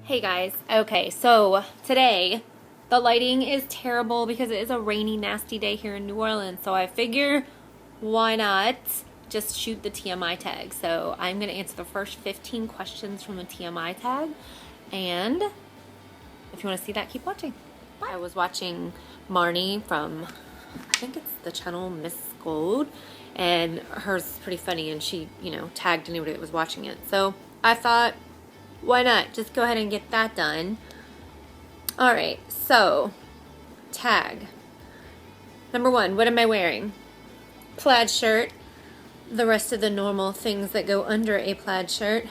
Hey guys, okay, so today the lighting is terrible because it is a rainy, nasty day here in New Orleans, so I figure why not just shoot the TMI tag. So I'm going to answer the first 15 questions from the TMI tag, and if you want to see that, keep watching. Bye. I was watching Marnie from, I think it's the channel Miss Gold, and hers is pretty funny, and she, tagged anybody that was watching it. So I thought, why not? Just go ahead and get that done. All right, so tag. Number 1, what am I wearing? Plaid shirt. The rest of the normal things that go under a plaid shirt.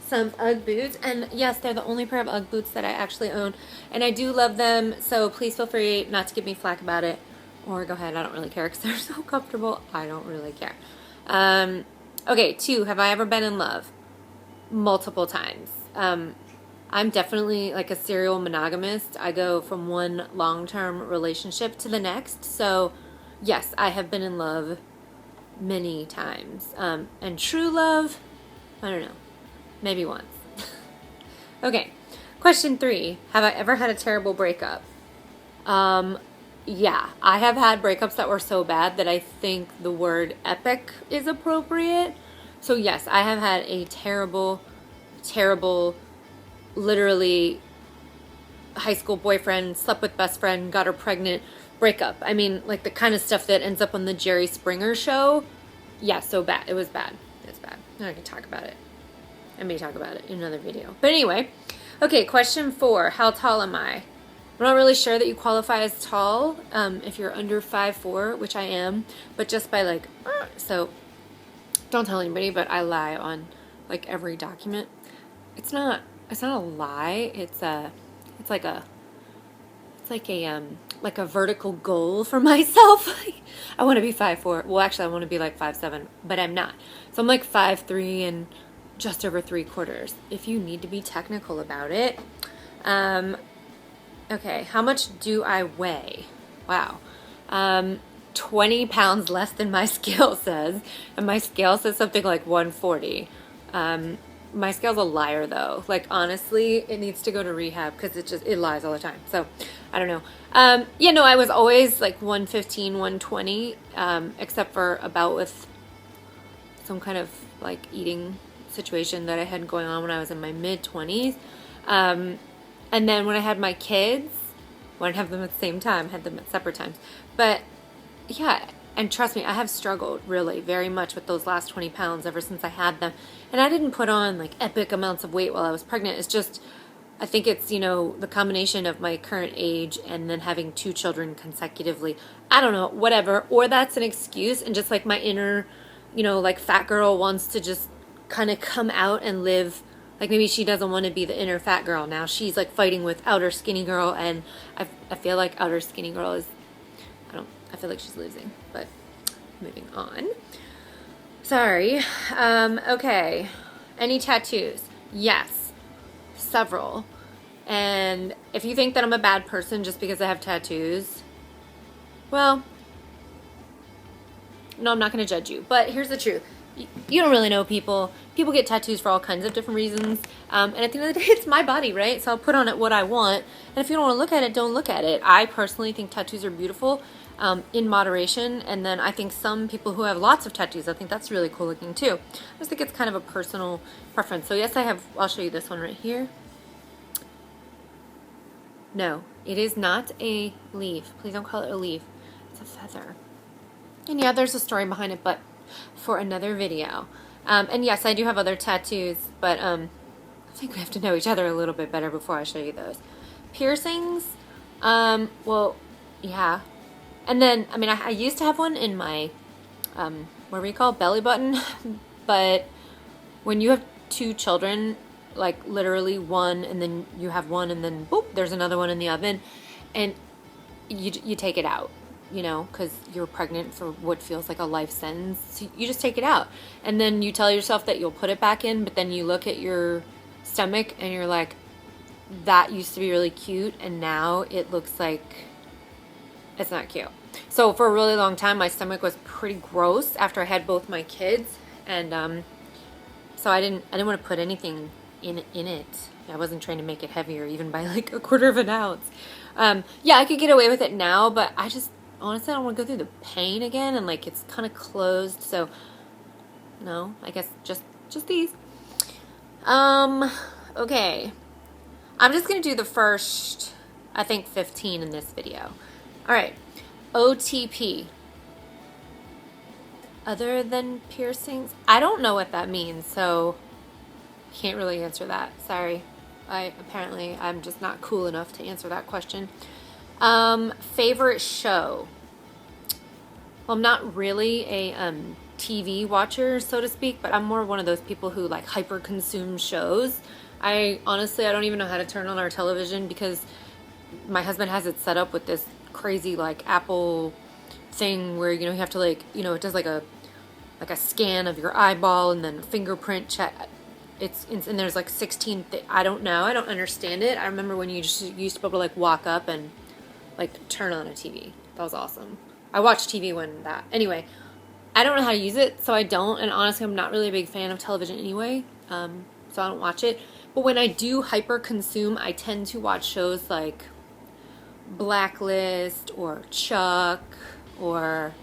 Some Ugg boots, and yes, they're the only pair of Ugg boots that I actually own, and I do love them, so please feel free not to give me flack about it, or go ahead, I don't really care, because they're so comfortable, I don't really care. Okay, 2, have I ever been in love? Multiple times. I'm definitely like a serial monogamist. I go from one long-term relationship to the next, so yes, I have been in love many times. And true love, I don't know, maybe once. Okay, question 3, have I ever had a terrible breakup? Yeah, I have had breakups that were so bad that I think the word epic is appropriate. So yes, I have had a terrible, literally high school boyfriend, slept with best friend, got her pregnant, breakup. I mean, like the kind of stuff that ends up on the Jerry Springer show. Yeah, so bad. It was bad. It's bad. I can talk about it. I may talk about it in another video. But anyway, okay, question 4, how tall am I? I'm not really sure that you qualify as tall if you're under 5'4", which I am, but just by like, so don't tell anybody, but I lie on like every document. It's not a lie. It's like a vertical goal for myself. I want to be 5'4". Well, actually, I want to be like 5'7", but I'm not. So I'm like 5'3" and just over 3/4. If you need to be technical about it. Okay, how much do I weigh? Wow. 20 pounds less than my scale says, and my scale says something like 140. My scale's a liar though. Like honestly, it needs to go to rehab because it lies all the time. So I don't know. I was always like 115, 120, except for a bout with some kind of like eating situation that I had going on when I was in my mid-20s. And then when I had my kids, I didn't have them at the same time, had them at separate times. But yeah, and trust me, I have struggled really very much with those last 20 pounds ever since I had them. And I didn't put on like epic amounts of weight while I was pregnant. It's just, I think it's, the combination of my current age and then having 2 children consecutively. I don't know, whatever. Or that's an excuse and just like my inner, like fat girl wants to just kind of come out and live. Like maybe she doesn't want to be the inner fat girl now. She's like fighting with outer skinny girl, and I feel like outer skinny girl is, I feel like she's losing, but moving on. Sorry. Okay. Any tattoos? Yes. Several. And if you think that I'm a bad person just because I have tattoos, well, no, I'm not going to judge you. But here's the truth. You don't really know people. People get tattoos for all kinds of different reasons. And at the end of the day, it's my body, right? So I'll put on it what I want. And if you don't want to look at it, don't look at it. I personally think tattoos are beautiful in moderation. And then I think some people who have lots of tattoos, I think that's really cool looking too. I just think it's kind of a personal preference. So yes, I'll show you this one right here. No, it is not a leaf. Please don't call it a leaf. It's a feather. And yeah, there's a story behind it, but for another video. And yes, I do have other tattoos, but I think we have to know each other a little bit better before I show you those. Piercings, well, yeah. And then, I mean, I used to have one in my, what do you call, belly button, but when you have 2 children, like literally one, and then you have one, and then boop, there's another one in the oven, and you take it out. Because you're pregnant for what feels like a life sentence. So you just take it out. And then you tell yourself that you'll put it back in, but then you look at your stomach and you're like, that used to be really cute, and now it looks like it's not cute. So for a really long time, my stomach was pretty gross after I had both my kids. And so I didn't want to put anything in it. I wasn't trying to make it heavier, even by like a quarter of an ounce. Yeah, I could get away with it now, but I just honestly I don't want to go through the pain again, and like it's kind of closed. So no, I guess just these. Okay. I'm just gonna do the first, I think 15 in this video. All right, OTP. Other than piercings, I don't know what that means, so can't really answer that. Sorry. I'm just not cool enough to answer that question. Favorite show. Well, I'm not really a TV watcher, so to speak, but I'm more one of those people who like hyper consume shows. I don't even know how to turn on our television because my husband has it set up with this crazy like Apple thing where you have to like it does like a scan of your eyeball and then fingerprint check. It's and there's like 16 I don't know. I don't understand it. I remember when you just used to be able to like walk up and like turn on a TV. That was awesome. I watched TV when that. Anyway, I don't know how to use it, so I don't. And honestly, I'm not really a big fan of television anyway, so I don't watch it. But when I do hyper consume, I tend to watch shows like Blacklist or Chuck, or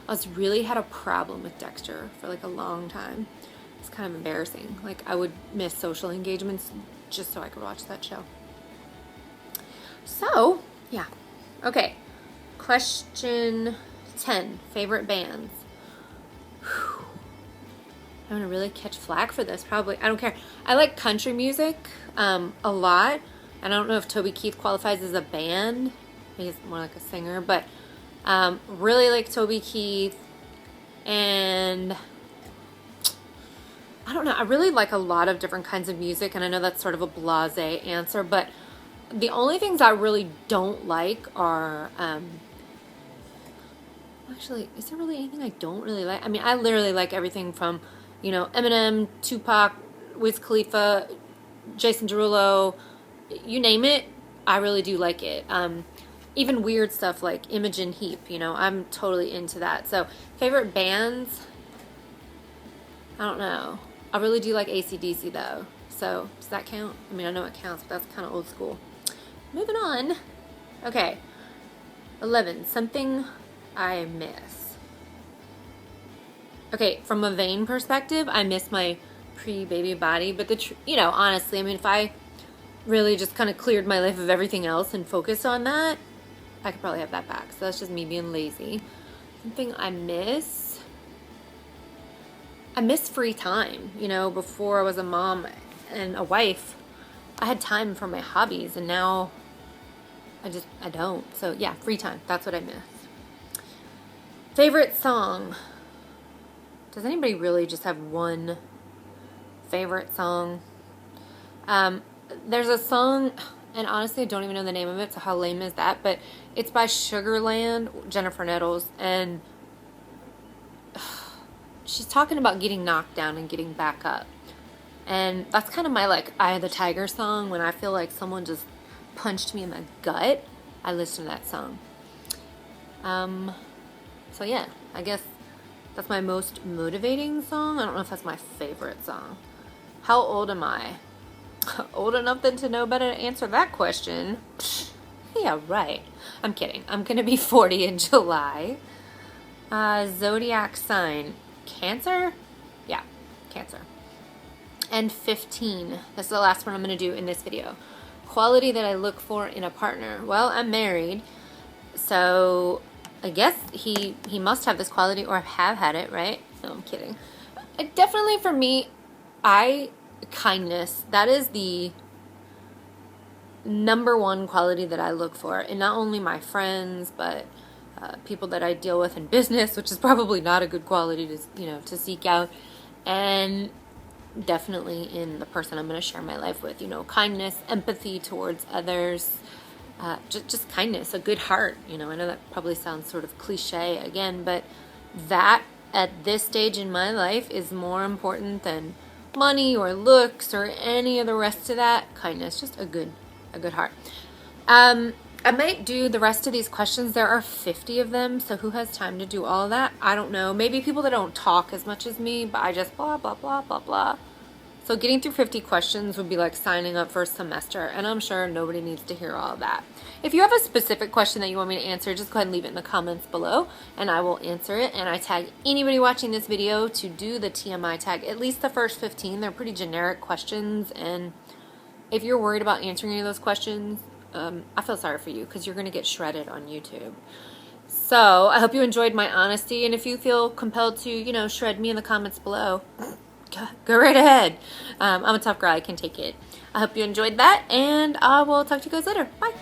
I was really had a problem with Dexter for like a long time. It's kind of embarrassing. Like I would miss social engagements just so I could watch that show. So, yeah. Okay. Question 10. Favorite bands. Whew. I'm gonna really catch flack for this, probably. I don't care. I like country music a lot. I don't know if Toby Keith qualifies as a band. He's more like a singer, but really like Toby Keith. And I don't know. I really like a lot of different kinds of music, and I know that's sort of a blasé answer, but the only things I really don't like are actually, is there really anything I don't really like? I mean, I literally like everything from, Eminem, Tupac, Wiz Khalifa, Jason Derulo, you name it, I really do like it. Even weird stuff like Imogen Heap, I'm totally into that. So, favorite bands? I don't know. I really do like AC/DC though. So, does that count? I mean, I know it counts, but that's kind of old school. Moving on. Okay. 11. Something I miss. Okay, from a vain perspective, I miss my pre-baby body, but honestly, I mean, if I really just kind of cleared my life of everything else and focused on that, I could probably have that back. So that's just me being lazy. Something I miss. I miss free time. Before I was a mom and a wife, I had time for my hobbies, and now I don't. So yeah, free time. That's what I miss. Favorite song. Does anybody really just have one favorite song? There's a song, and honestly, I don't even know the name of it, so how lame is that? But it's by Sugarland, Jennifer Nettles, and she's talking about getting knocked down and getting back up. And that's kind of my, like, Eye of the Tiger song. When I feel like someone just punched me in the gut, I listen to that song. So yeah, I guess that's my most motivating song. I don't know if that's my favorite song. How old am I? Old enough then to know better to answer that question. Yeah, right. I'm kidding. I'm going to be 40 in July. Zodiac sign. Cancer? Yeah, Cancer. And 15. This is the last one I'm going to do in this video. Quality that I look for in a partner. Well, I'm married, so I guess he must have this quality, or have had it, right? No, I'm kidding. Definitely for me, kindness. That is the number one quality that I look for in not only my friends, but people that I deal with in business, which is probably not a good quality to seek out, and definitely in the person I'm going to share my life with. Kindness, empathy towards others, just kindness, a good heart. I know that probably sounds sort of cliche again, but that at this stage in my life is more important than money or looks or any of the rest of that. Kindness, just a good heart. I might do the rest of these questions. There are 50 of them, so who has time to do all of that? I don't know. Maybe people that don't talk as much as me, but I just blah, blah, blah, blah, blah. So getting through 50 questions would be like signing up for a semester, and I'm sure nobody needs to hear all of that. If you have a specific question that you want me to answer, just go ahead and leave it in the comments below, and I will answer it. And I tag anybody watching this video to do the TMI tag, at least the first 15. They're pretty generic questions, and if you're worried about answering any of those questions, I feel sorry for you because you're going to get shredded on YouTube. So I hope you enjoyed my honesty, and if you feel compelled to, you know, shred me in the comments below, go right ahead. I'm a tough girl. I can take it. I hope you enjoyed that, and I will talk to you guys later. Bye.